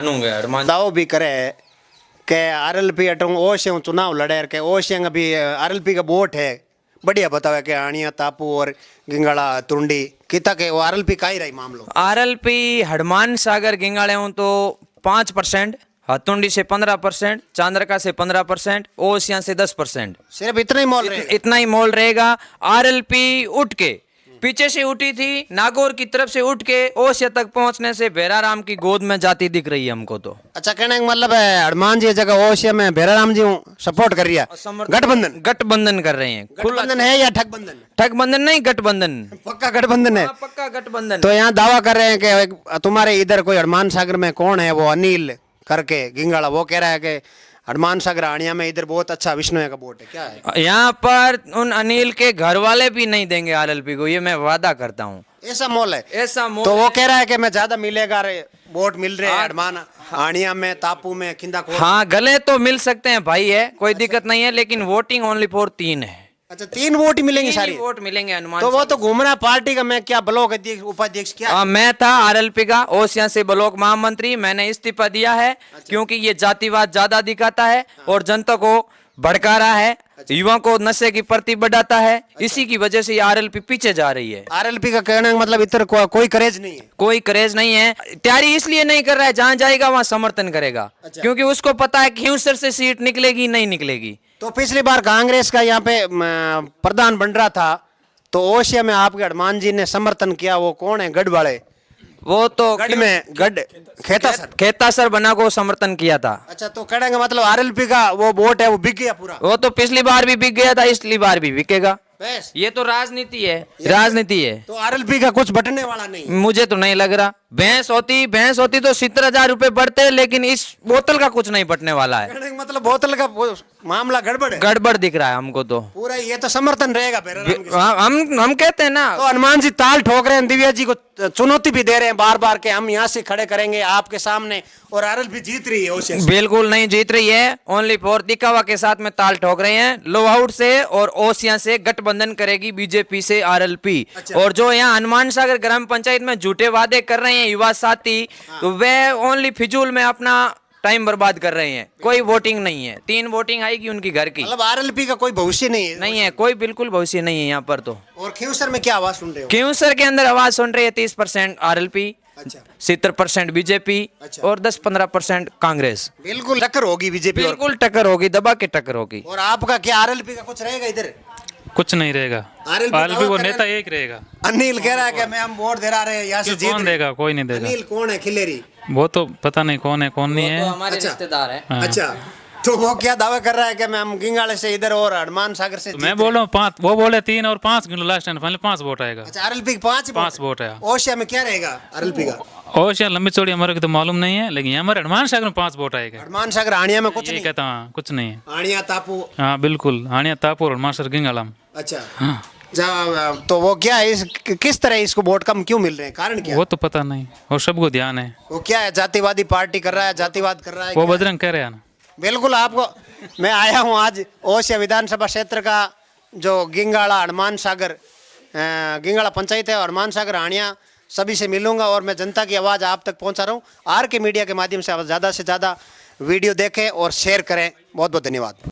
दाव भी करे कि आरएलपी अटों ओशे चुनाव लड़े के ओशे अभी आरएलपी का वोट है बढ़िया बतावे कि आनिया तापू और गिंगाड़ा तुंडी किता के वो आरएलपी का ही रही मामलो आरएलपी हनुमान सागर गिंगाड़े हूँ तो 5%, हतुंडी से 15%, चांद्रका से 15%, ओसिया से 10%। सिर्फ इतना ही मोल रहे इतना ही मोल रहेगा। आरएलपी उठ के पीछे से उठी थी, नागौर की तरफ से उठ के ओसिया तक पहुंचने से भैराराम की गोद में जाती दिख रही है हमको तो। अच्छा कहने का मतलब है हनुमान जी जगह ओसिया में भैराराम जी सपोर्ट कर रही है, गठबंधन कर रहे हैं। गठबंधन है या ठगबंधन? ठगबंधन नहीं, गठबंधन, पक्का गठबंधन है। पक्का गठबंधन। तो यहाँ दावा कर रहे हैं कि तुम्हारे इधर कोई हनुमान सागर में कौन है वो अनिल करके गिंगाड़ा, वो कह रहा है कि हनुमान सागर आनिया में इधर बहुत अच्छा विष्णु का वोट है। क्या है यहाँ पर उन अनिल के घर वाले भी नहीं देंगे आरएलपी को, ये मैं वादा करता हूँ। ऐसा मोल है, ऐसा मोल। तो वो कह रहा है कि मैं ज्यादा मिलेगा वोट मिल रहे हैं हनुमान आनिया में, तापू में, खिंदा को। हाँ गले तो मिल सकते हैं भाई, है कोई दिक्कत नहीं है, लेकिन वोटिंग ओनली फॉर 3 है। अच्छा 3 वोट ही मिलेंगे, सारी वोट मिलेंगे हनुमान। तो वो तो घूम रहा पार्टी का, मैं क्या ब्लॉक अध्यक्ष उपाध्यक्ष क्या? मैं था आरएलपी का ओसिया से ब्लॉक महामंत्री, मैंने इस्तीफा दिया है। क्योंकि ये जातिवाद ज्यादा दिखाता है और जनता को भड़का रहा है, युवा को नशे की प्रति बढ़ाता है, इसी की वजह से ये आरएलपी पीछे जा रही है। आरएलपी का कहने का मतलब इधर कोई करेज नहीं है, कोई करेज नहीं है। तैयारी इसलिए नहीं कर रहा है, जहां जाएगा वहां समर्थन करेगा। क्योंकि उसको पता है कि हिंसर से सीट निकलेगी नहीं निकलेगी। तो पिछली बार कांग्रेस का यहाँ पे प्रधान बन रहा था तो ओसिया में आपके हनुमान जी ने समर्थन किया, वो कौन है? गढ़ वाले, वो तो गढ़ खेता सर बना को समर्थन किया था। अच्छा तो कहने का मतलब आरएलपी का वो वोट है वो बिक गया पूरा? वो तो पिछली बार भी बिक गया था, इसलिए बार भी बिकेगा। ये तो राजनीति है, राजनीति है। तो आरएलपी का कुछ बटने वाला नहीं, मुझे तो नहीं लग रहा। भैंस होती तो 70,000 रुपए बढ़ते, लेकिन इस बोतल का कुछ नहीं बटने वाला है। कहने का मतलब बोतल का मामला गड़बड़ है, गड़बड़ दिख रहा है हमको तो पूरा। ये तो समर्थन रहेगा हम कहते हैं ना। तो हनुमान जी ताल ठोक रहे हैं, दिव्या जी को चुनौती भी दे रहे हैं बार बार के हम यहाँ से खड़े करेंगे आपके सामने, और आरएलपी जीत रही है ओसिया से। बिल्कुल नहीं जीत रही है, ओनली फॉर दिखावा के साथ में ताल ठोक रहे हैं। लोहाउट से और ओसिया से गठबंधन करेगी बीजेपी से आरएलपी। और जो यहाँ हनुमान सागर ग्राम पंचायत में झूठे वादे कर रहे हैं युवा साथी, तो वे ओनली फिजूल में अपना टाइम बर्बाद कर रहे हैं। कोई वोटिंग नहीं है, 3 वोटिंग आएगी उनकी घर की। मतलब आरएलपी का कोई भविष्य नहीं है? नहीं है, कोई बिल्कुल भविष्य नहीं है यहाँ पर तो। और खींवसर में क्या आवाज सुन रहे हो? खींवसर के अंदर आवाज सुन रही है 30% आरएलपी, 70% बीजेपी और 10-15% कांग्रेस। बिल्कुल टक्कर होगी बीजेपी, बिल्कुल टक्कर होगी, दबा के टक्कर होगी। और आपका क्या आरएलपी का कुछ रहेगा इधर? कुछ नहीं रहेगा, आरएलपी वो नेता एक रहेगा। अनिल कह रहा है कि मैं हम वोट दे रहा है यहाँ से जीत। कौन देगा? कोई नहीं देगा। अनिल कौन है? खिलेरी? वो तो पता नहीं कौन है कौन नहीं है, हमारे रिश्तेदार है। अच्छा तो वो क्या दावा कर रहा है कि मैं हम गिंगाड़े से इधर और हनुमान सागर से? तो मैं बोल रहा हूँ 5, वो बोले 3 और 5 लास्ट टाइम फाइनल 5 वोट आएगा। अच्छा आरएलपी 5 वोट है। ओसिया में क्या रहेगा आरएलपी का? ओसिया लंबी चौड़ी हमारे को तो मालूम नहीं है, लेकिन हमारे हनुमान सागर में 5 वोट आएगा। हनुमान सागर आनिया में कुछ नहीं कहता? हाँ कुछ नहीं है। आनिया तापू? हाँ बिल्कुल, आनिया तापू और हनुमान सागर गिंगाड़ा। अच्छा तो वो क्या है, किस तरह इसको वोट कम क्यों मिल रहे हैं, कारण क्या? वो तो पता नहीं, और सबको ध्यान है। वो क्या है, जातिवादी पार्टी कर रहा है, जातिवाद कर रहा है? वो बजरंग कह रहे हैं ना। बिल्कुल आपको मैं आया हूँ आज ओसिया विधानसभा क्षेत्र का जो गिंगाड़ा हनुमान सागर गिंगाड़ा पंचायत है, हनुमान सागर आनिया, सभी से मिलूंगा और मैं जनता की आवाज़ आप तक पहुंचा रहा हूँ। आर के मीडिया के माध्यम से आप ज़्यादा से ज़्यादा वीडियो देखें और शेयर करें। बहुत बहुत धन्यवाद।